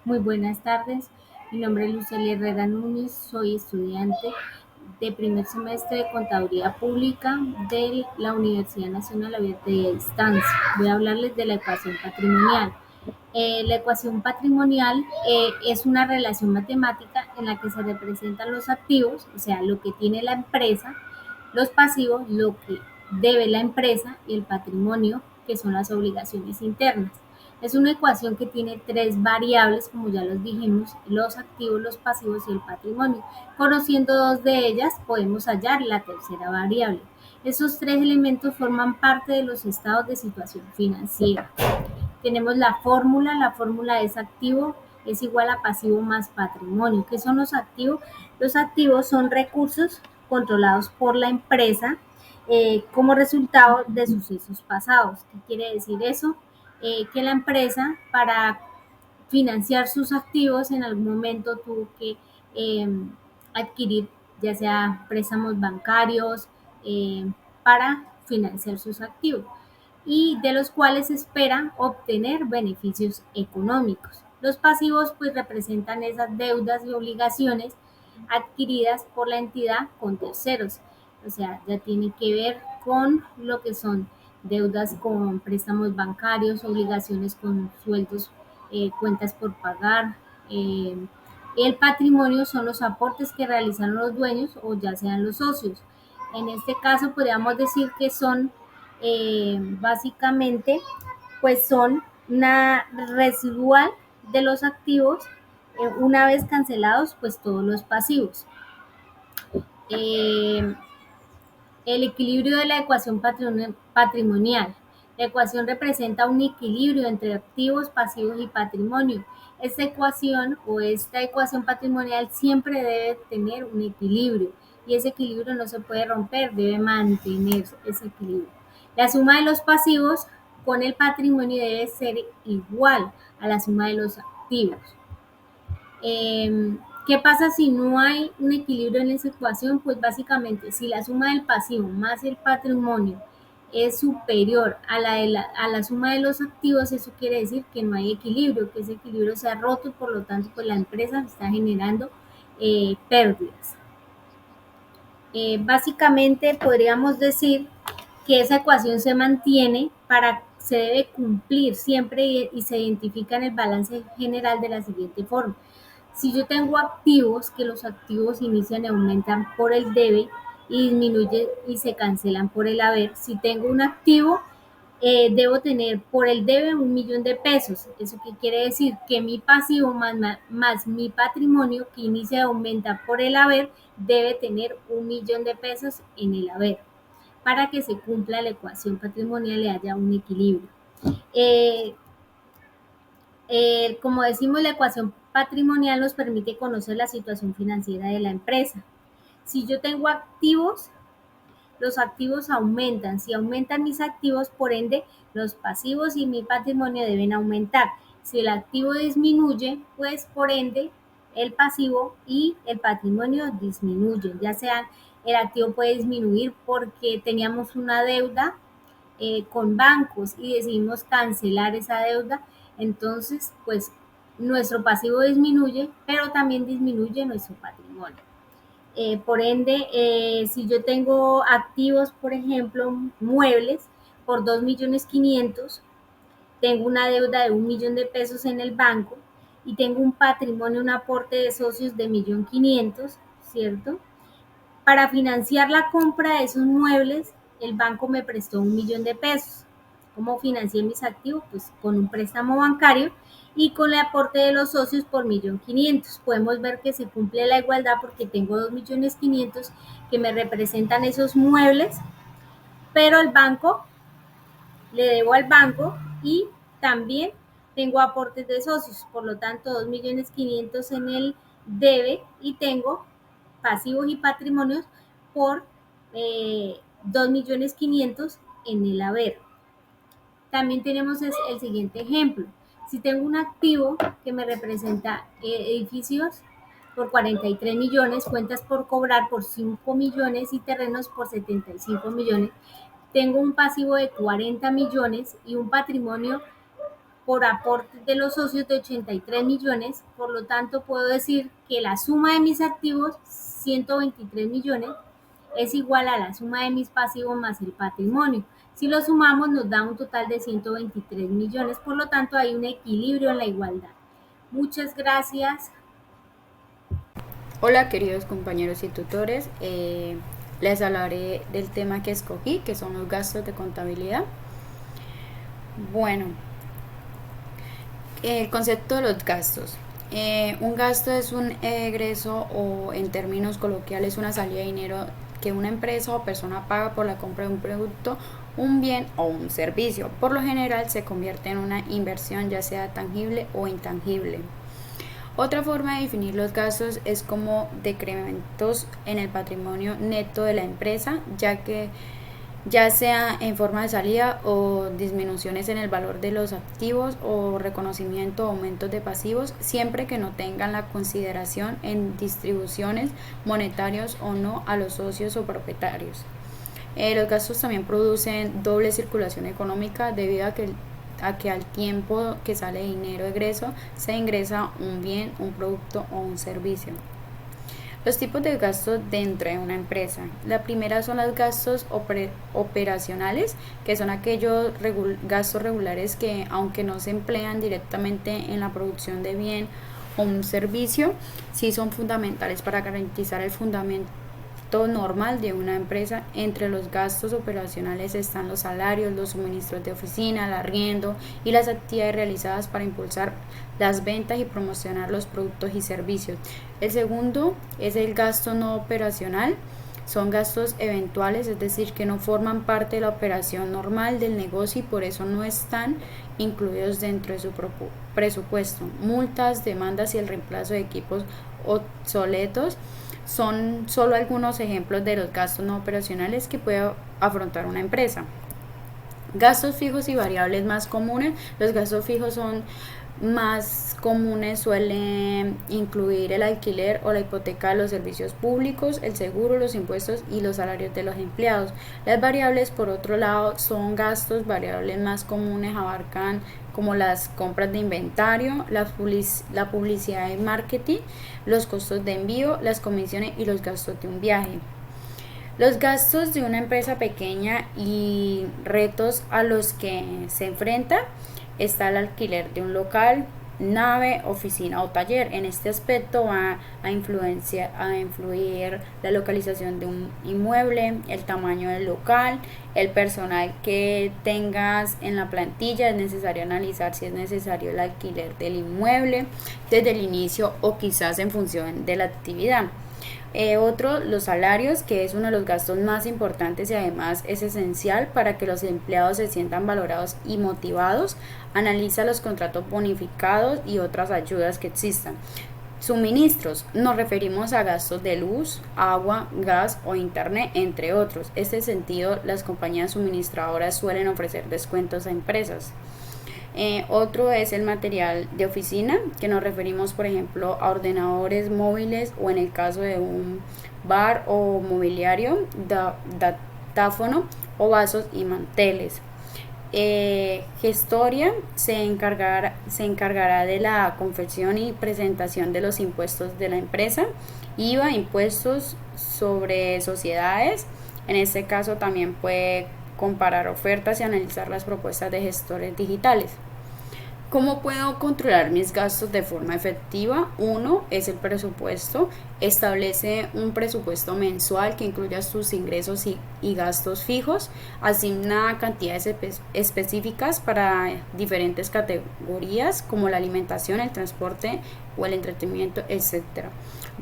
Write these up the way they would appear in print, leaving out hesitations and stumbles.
Muy buenas tardes. Mi nombre es Lucely Herrera Núñez. Soy estudiante de primer semestre de Contaduría Pública de la Universidad Nacional Abierta y a Distancia. Voy a hablarles de la ecuación patrimonial. La ecuación patrimonial es una relación matemática en la que se representan los activos, o sea, lo que tiene la empresa, los pasivos, lo que debe la empresa y el patrimonio, que son las obligaciones internas. Es una ecuación que tiene tres variables, como ya los dijimos, los activos, los pasivos y el patrimonio. Conociendo dos de ellas, podemos hallar la tercera variable. Esos tres elementos forman parte de los estados de situación financiera. Tenemos la fórmula es activo es igual a pasivo más patrimonio. ¿Qué son los activos? Los activos son recursos controlados por la empresa como resultado de sucesos pasados. ¿Qué quiere decir eso? Que la empresa para financiar sus activos en algún momento tuvo que eh, adquirir ya sea préstamos bancarios para financiar sus activos y de los cuales espera obtener beneficios económicos. Los pasivos pues representan esas deudas y obligaciones adquiridas por la entidad con terceros, o sea, ya tiene que ver con lo que son deudas con préstamos bancarios, obligaciones con sueldos, cuentas por pagar. El patrimonio son los aportes que realizan los dueños o ya sean los socios. En este caso podríamos decir que son básicamente pues son una residual de los activos una vez cancelados pues todos los pasivos. Eh, el equilibrio de la ecuación patrimonial. La ecuación representa un equilibrio entre activos, pasivos y patrimonio. Esta ecuación o esta ecuación patrimonial siempre debe tener un equilibrio y ese equilibrio no se puede romper, debe mantener ese equilibrio. La suma de los pasivos con el patrimonio debe ser igual a la suma de los activos. ¿Qué pasa si no hay un equilibrio en esa ecuación? Pues básicamente, si la suma del pasivo más el patrimonio es superior a la suma de los activos, eso quiere decir que no hay equilibrio, que ese equilibrio se ha roto y por lo tanto pues la empresa está generando pérdidas. Básicamente podríamos decir que esa ecuación se mantiene se debe cumplir siempre y se identifica en el balance general de la siguiente forma. Si yo tengo activos, que los activos inician y aumentan por el debe y disminuyen y se cancelan por el haber. Si tengo un activo, debo tener por el debe 1.000.000 de pesos. ¿Eso qué quiere decir? Que mi pasivo más mi patrimonio que inicia y aumenta por el haber debe tener 1.000.000 de pesos en el haber para que se cumpla la ecuación patrimonial y haya un equilibrio. Eh, como decimos, la ecuación patrimonial nos permite conocer la situación financiera de la empresa. Si yo tengo activos, los activos aumentan. Si aumentan mis activos, por ende, los pasivos y mi patrimonio deben aumentar. Si el activo disminuye, pues por ende, el pasivo y el patrimonio disminuyen. Ya sea, el activo puede disminuir porque teníamos una deuda con bancos y decidimos cancelar esa deuda, entonces pues nuestro pasivo disminuye, pero también disminuye nuestro patrimonio. Por ende, si yo tengo activos, por ejemplo, muebles por 2.500.000, tengo una deuda de 1.000.000 de pesos en el banco y tengo un patrimonio, un aporte de socios de 1.500.000, ¿cierto? Para financiar la compra de esos muebles, el banco me prestó 1.000.000 de pesos. ¿Cómo financié mis activos? Pues con un préstamo bancario y con el aporte de los socios por 1.500.000. Podemos ver que se cumple la igualdad porque tengo 2.500.000 que me representan esos muebles, pero el banco, le debo al banco y también tengo aportes de socios, por lo tanto 2.500.000 en el debe y tengo pasivos y patrimonios por 2.500.000 en el haber. También tenemos el siguiente ejemplo. Si tengo un activo que me representa edificios por 43 millones, cuentas por cobrar por 5 millones y terrenos por 75 millones, tengo un pasivo de 40 millones y un patrimonio por aportes de los socios de 83 millones, por lo tanto puedo decir que la suma de mis activos, 123 millones, es igual a la suma de mis pasivos más el patrimonio. Si lo sumamos nos da un total de 123 millones, por lo tanto hay un equilibrio en la igualdad. Muchas gracias. Hola queridos compañeros y tutores, les hablaré del tema que escogí, que son los gastos de contabilidad. Bueno, el concepto de los gastos. Un gasto es un egreso o en términos coloquiales una salida de dinero que una empresa o persona paga por la compra de un producto, un bien o un servicio. Por lo general se convierte en una inversión ya sea tangible o intangible. Otra forma de definir los gastos es como decrementos en el patrimonio neto de la empresa, ya sea en forma de salida o disminuciones en el valor de los activos o reconocimiento o aumentos de pasivos, siempre que no tengan la consideración en distribuciones monetarias o no a los socios o propietarios. Los gastos también producen doble circulación económica debido a que al tiempo que sale dinero de egreso se ingresa un bien, un producto o un servicio. Los tipos de gastos dentro de una empresa. La primera son los gastos operacionales, que son aquellos gastos regulares que, aunque no se emplean directamente en la producción de bien o un servicio, sí son fundamentales para garantizar el fundamento normal de una empresa. Entre los gastos operacionales están los salarios, los suministros de oficina, el arriendo y las actividades realizadas para impulsar las ventas y promocionar los productos y servicios. El segundo es el gasto no operacional. Son gastos eventuales, es decir, que no forman parte de la operación normal del negocio y por eso no están incluidos dentro de su presupuesto. Multas, demandas y el reemplazo de equipos obsoletos son solo algunos ejemplos de los gastos no operacionales que puede afrontar una empresa. Gastos fijos y variables más comunes. Los gastos fijos son más comunes, suelen incluir el alquiler o la hipoteca de los servicios públicos, el seguro, los impuestos y los salarios de los empleados. Las variables, por otro lado, son gastos variables más comunes, abarcan como las compras de inventario, la publicidad y marketing, los costos de envío, las comisiones y los gastos de un viaje. Los gastos de una empresa pequeña y retos a los que se enfrenta está el alquiler de un local, nave, oficina o taller. En este aspecto va a influir la localización de un inmueble, el tamaño del local, el personal que tengas en la plantilla. Es necesario analizar si es necesario el alquiler del inmueble desde el inicio o quizás en función de la actividad. Otro, los salarios, que es uno de los gastos más importantes y además es esencial para que los empleados se sientan valorados y motivados. Analiza los contratos bonificados y otras ayudas que existan. Suministros, nos referimos a gastos de luz, agua, gas o internet, entre otros. En este sentido, las compañías suministradoras suelen ofrecer descuentos a empresas. Otro es el material de oficina, que nos referimos por ejemplo a ordenadores móviles o en el caso de un bar o mobiliario, datáfono o vasos y manteles. Gestoria se encargará de la confección y presentación de los impuestos de la empresa, IVA, impuestos sobre sociedades. En este caso también puede comparar ofertas y analizar las propuestas de gestores digitales. ¿Cómo puedo controlar mis gastos de forma efectiva? Uno es el presupuesto. Establece un presupuesto mensual que incluya sus ingresos y gastos fijos. Asigna cantidades específicas para diferentes categorías como la alimentación, el transporte o el entretenimiento, etc.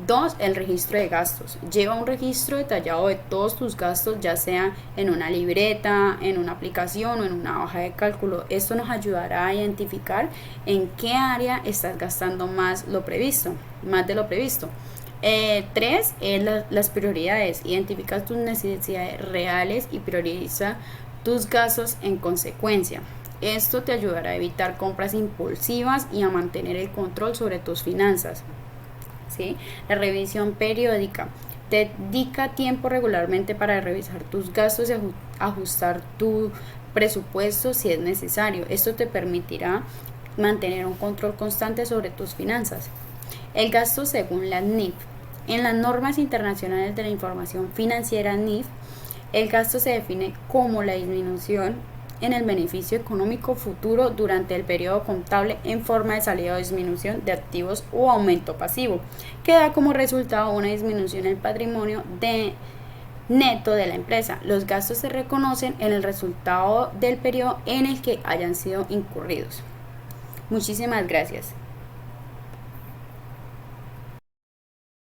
2. El registro de gastos. Lleva un registro detallado de todos tus gastos, ya sea en una libreta, en una aplicación o en una hoja de cálculo. Esto nos ayudará a identificar en qué área estás gastando más de lo previsto. 3. Las prioridades. Identifica tus necesidades reales y prioriza tus gastos en consecuencia. Esto te ayudará a evitar compras impulsivas y a mantener el control sobre tus finanzas. ¿Sí? La revisión periódica. Dedica tiempo regularmente para revisar tus gastos y ajustar tu presupuesto si es necesario. Esto te permitirá mantener un control constante sobre tus finanzas. El gasto según la NIF. En las normas internacionales de la información financiera NIF, el gasto se define como la disminución en el beneficio económico futuro durante el periodo contable en forma de salida o disminución de activos o aumento pasivo, que da como resultado una disminución en el patrimonio neto de la empresa. Los gastos se reconocen en el resultado del periodo en el que hayan sido incurridos. Muchísimas gracias.